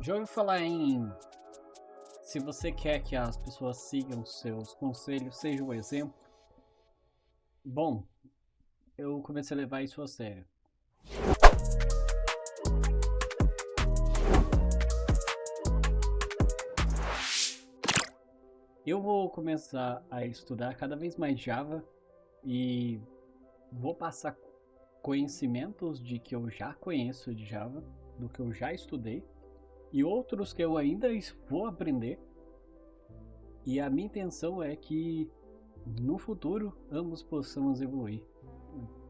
Já ouviu falar em se você quer que as pessoas sigam seus conselhos, seja um exemplo? Bom, eu comecei a levar isso a sério. Eu vou começar a estudar cada vez mais Java e vou passar conhecimentos de que eu já conheço de Java, do que eu já estudei e outros que eu ainda vou aprender. E a minha intenção é que no futuro ambos possamos evoluir,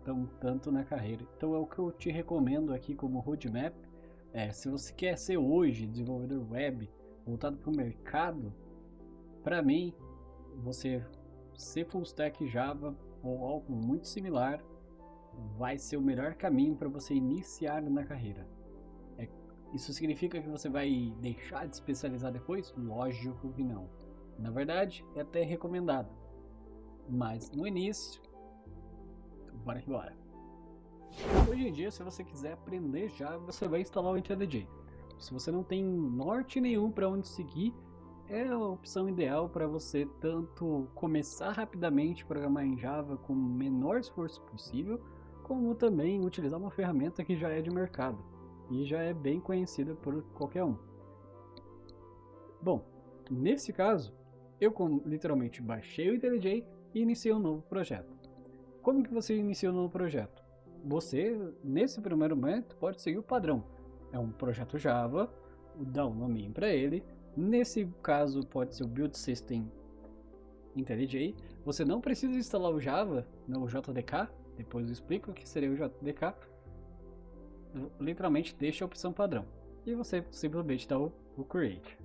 então, tanto na carreira. Então é o que eu te recomendo aqui como roadmap. Se você quer ser hoje desenvolvedor web voltado para o mercado, para mim, você ser full stack Java ou algo muito similar vai ser o melhor caminho para você iniciar na carreira. Isso significa que você vai deixar de especializar depois? Lógico que não. Na verdade, é até recomendado. Mas no início, bora que bora. Hoje em dia, se você quiser aprender Java, você vai instalar o IntelliJ. Se você não tem norte nenhum para onde seguir, é a opção ideal para você tanto começar rapidamente a programar em Java com o menor esforço possível, como também utilizar uma ferramenta que já é de mercado e já é bem conhecida por qualquer um. Bom, nesse caso, eu literalmente baixei o IntelliJ e iniciei um novo projeto. Como que você inicia um novo projeto? Você, nesse primeiro momento, pode seguir o padrão. É um projeto Java, dá um nome para ele. Nesse caso, pode ser o Build System IntelliJ. Você não precisa instalar o Java no JDK, depois eu explico o que seria o JDK. Literalmente deixa a opção padrão. E você simplesmente dá o Create.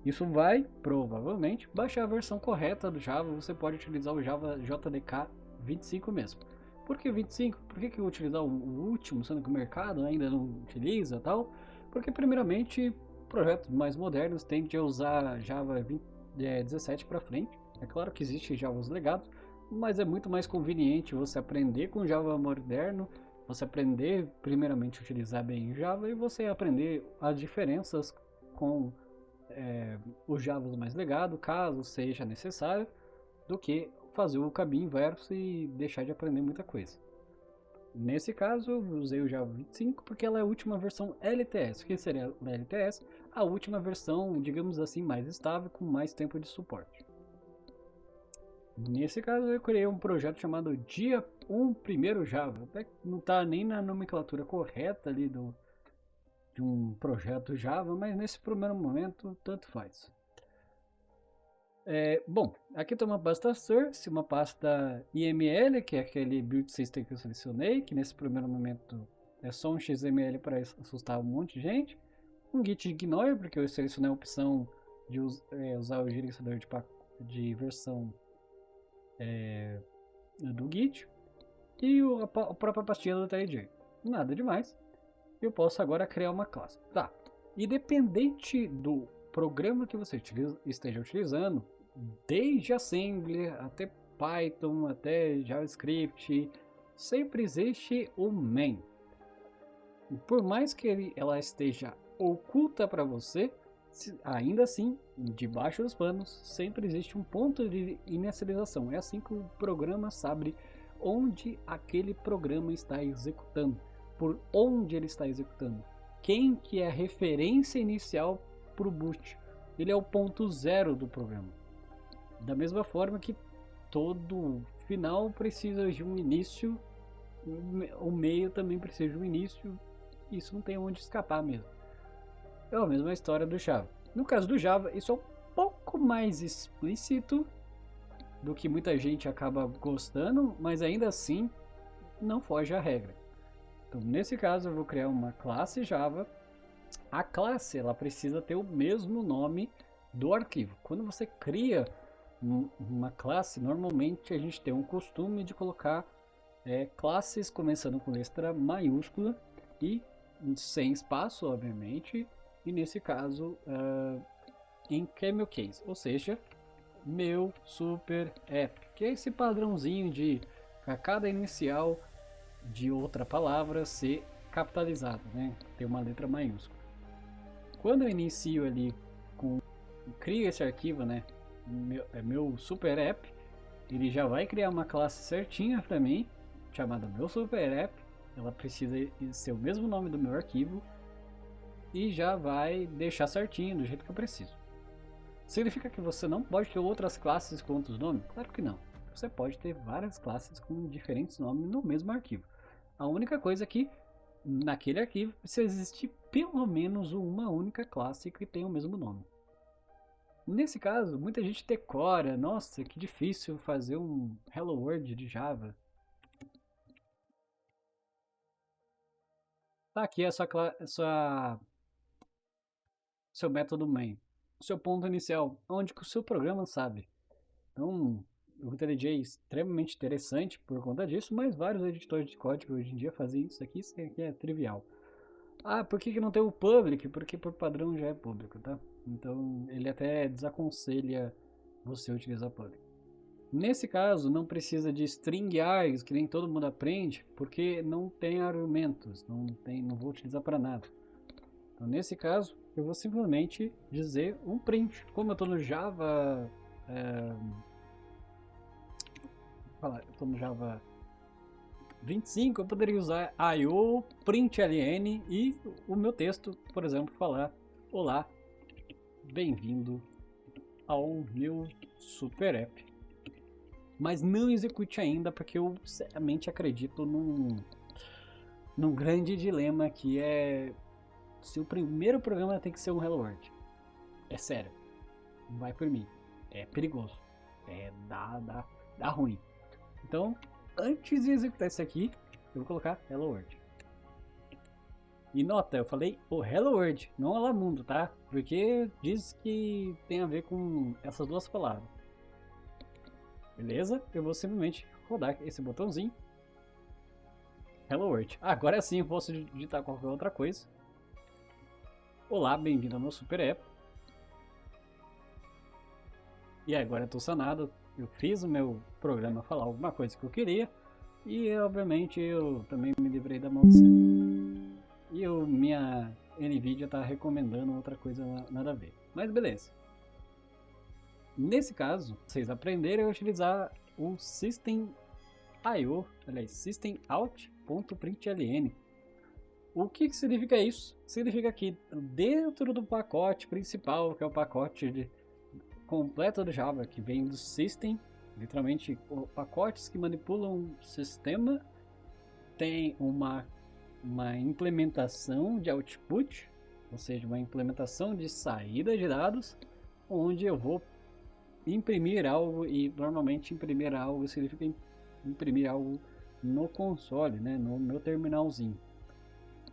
Isso vai, provavelmente, baixar a versão correta do Java. Você pode utilizar o Java JDK 25 mesmo. Por que 25? Por que utilizar o último, sendo que o mercado ainda não utiliza tal? Porque, primeiramente, projetos mais modernos tendem a usar Java 17 para frente. É claro que existe Java legados, mas é muito mais conveniente você aprender com Java moderno, você aprender primeiramente a utilizar bem Java e você aprender as diferenças com os Javas mais legado, caso seja necessário, do que fazer o caminho inverso e deixar de aprender muita coisa. Nesse caso, eu usei o Java 25 porque ela é a última versão LTS. O que seria a LTS? A última versão, digamos assim, mais estável, com mais tempo de suporte. Nesse caso, eu criei um projeto chamado Dia 1 Primeiro Java. Até não está nem na nomenclatura correta ali de um projeto Java, mas nesse primeiro momento, tanto faz. Bom, aqui tem uma pasta source, uma pasta IML, que é aquele build system que eu selecionei, que nesse primeiro momento é só um XML para assustar um monte de gente. Um git ignore, porque eu selecionei a opção de usar o gerenciador de versão do git. E a própria pastinha do TLJ. Nada demais. Eu posso agora criar uma classe. Tá. Independente do programa que você esteja utilizando, desde Assembly até Python, até JavaScript, sempre existe o main. Por mais que ela esteja oculta para você, ainda assim, debaixo dos panos, sempre existe um ponto de inicialização. É assim que o programa sabe onde aquele programa está executando, por onde ele está executando, quem que é a referência inicial para o boot. Ele é o ponto zero do programa. Da mesma forma que todo final precisa de um início, o meio também precisa de um início, isso não tem onde escapar mesmo. É a mesma história do Java. No caso do Java, isso é um pouco mais explícito do que muita gente acaba gostando, mas ainda assim não foge à regra. Então, nesse caso, eu vou criar uma classe Java. A classe ela precisa ter o mesmo nome do arquivo. Quando você cria uma classe, normalmente a gente tem um costume de colocar classes começando com letra maiúscula e sem espaço, obviamente, e nesse caso em camel case, ou seja, meu super app, que é esse padrãozinho de a cada inicial de outra palavra ser capitalizado, né? Ter uma letra maiúscula. quando eu inicio ali crio esse arquivo, né, meu super app, ele já vai criar uma classe certinha para mim, chamada meu super app. Ela precisa ser o mesmo nome do meu arquivo e já vai deixar certinho do jeito que eu preciso. Significa que você não pode ter outras classes com outros nomes? Claro que não. Você pode ter várias classes com diferentes nomes no mesmo arquivo. A única coisa é que naquele arquivo precisa existir pelo menos uma única classe que tenha o mesmo nome. Nesse caso, muita gente decora. Nossa, que difícil fazer um Hello World de Java. Tá aqui a seu método main, seu ponto inicial, onde que o seu programa sabe. Então, o IntelliJ é extremamente interessante por conta disso, mas vários editores de código hoje em dia fazem isso aqui é trivial. Ah, por que não tem o public? Porque por padrão já é público, tá? Então ele até desaconselha você utilizar public. Nesse caso, não precisa de string args, que nem todo mundo aprende, porque não tem argumentos, não vou utilizar para nada. Então nesse caso, eu vou simplesmente dizer um print. Como eu estou no Java... eu estou no Java 25, eu poderia usar IO, println e o meu texto, por exemplo, falar: olá, bem-vindo ao meu super app. Mas não execute ainda, porque eu seriamente acredito num grande dilema, que é se o primeiro programa tem que ser um Hello World. É sério, vai por mim, é perigoso, dá ruim. Então, antes de executar isso aqui, eu vou colocar Hello World. E nota, eu falei o Hello World, não Olá Mundo, tá? Porque diz que tem a ver com essas duas palavras. Beleza? Eu vou simplesmente rodar esse botãozinho. Hello World. Agora sim eu posso digitar qualquer outra coisa. Olá, bem-vindo ao meu super app. E agora eu tô sanado. Eu fiz o meu programa falar alguma coisa que eu queria. E obviamente eu também me livrei da maldição. E minha NVIDIA tá recomendando outra coisa nada a ver. Mas beleza. Nesse caso, vocês aprenderem a utilizar o system.io, aliás, systemout.println. O que significa isso? Significa que dentro do pacote principal, que é o pacote completo do Java, que vem do system, literalmente pacotes que manipulam o sistema, tem uma implementação de output, ou seja, uma implementação de saída de dados, onde eu vou imprimir algo, e normalmente imprimir algo significa imprimir algo no console, né, no meu terminalzinho.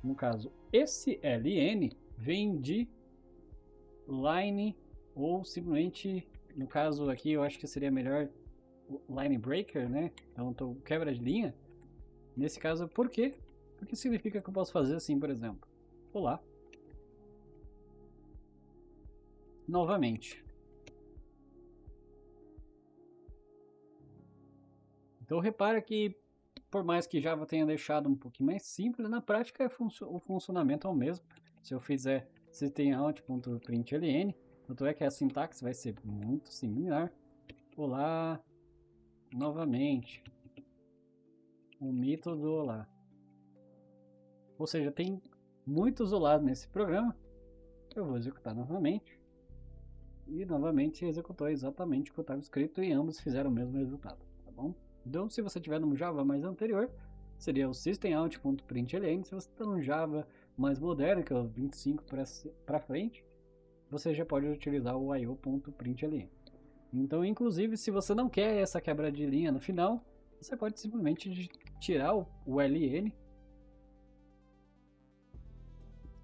No caso, esse LN vem de line, ou simplesmente, no caso aqui eu acho que seria melhor line breaker, né? Então quebra de linha. Nesse caso, por quê? Porque significa que eu posso fazer assim, por exemplo: olá, novamente. Então repara que, por mais que Java tenha deixado um pouquinho mais simples, na prática o funcionamento é o mesmo. Se eu fizer systemout.println, tanto é que a sintaxe vai ser muito similar. Olá, novamente. O mito do olá. Ou seja, tem muitos olás nesse programa. Eu vou executar novamente. E novamente executou exatamente o que estava escrito e ambos fizeram o mesmo resultado, tá bom? Então, se você tiver no Java mais anterior, seria o systemout.println. Se você está no Java mais moderno, que é o 25 para frente, você já pode utilizar o io.println. Então, inclusive, se você não quer essa quebra de linha no final, você pode simplesmente tirar o ln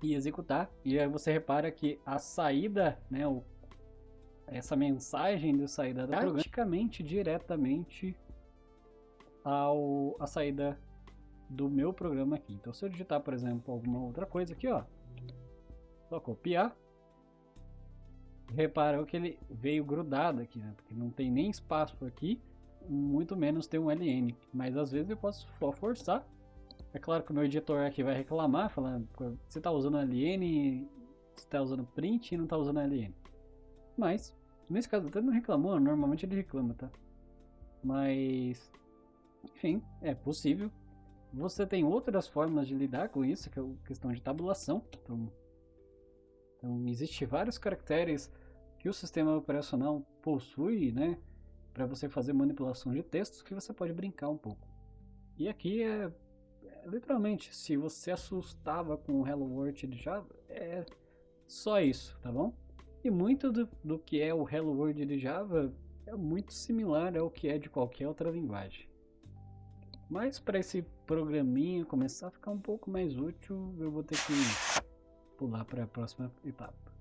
e executar. E aí você repara que a saída, né, essa mensagem de saída da programa, praticamente diretamente a saída do meu programa aqui. Então, se eu digitar, por exemplo, alguma outra coisa aqui, ó, só copiar, repara que ele veio grudado aqui, né? Porque não tem nem espaço aqui, muito menos tem um ln. Mas às vezes eu posso só forçar. É claro que o meu editor aqui vai reclamar, falando: você está usando ln tá usando print e não tá usando LN. Mas, nesse caso até não reclamou, normalmente ele reclama, tá? Mas, enfim, é possível. Você tem outras formas de lidar com isso, que é a questão de tabulação. Então existem vários caracteres que o sistema operacional possui, né? Para você fazer manipulação de textos que você pode brincar um pouco. E aqui literalmente, se você assustava com o Hello World de Java, é só isso, tá bom? E muito do que é o Hello World de Java é muito similar ao que é de qualquer outra linguagem. Mas para esse programinha começar a ficar um pouco mais útil, eu vou ter que pular para a próxima etapa.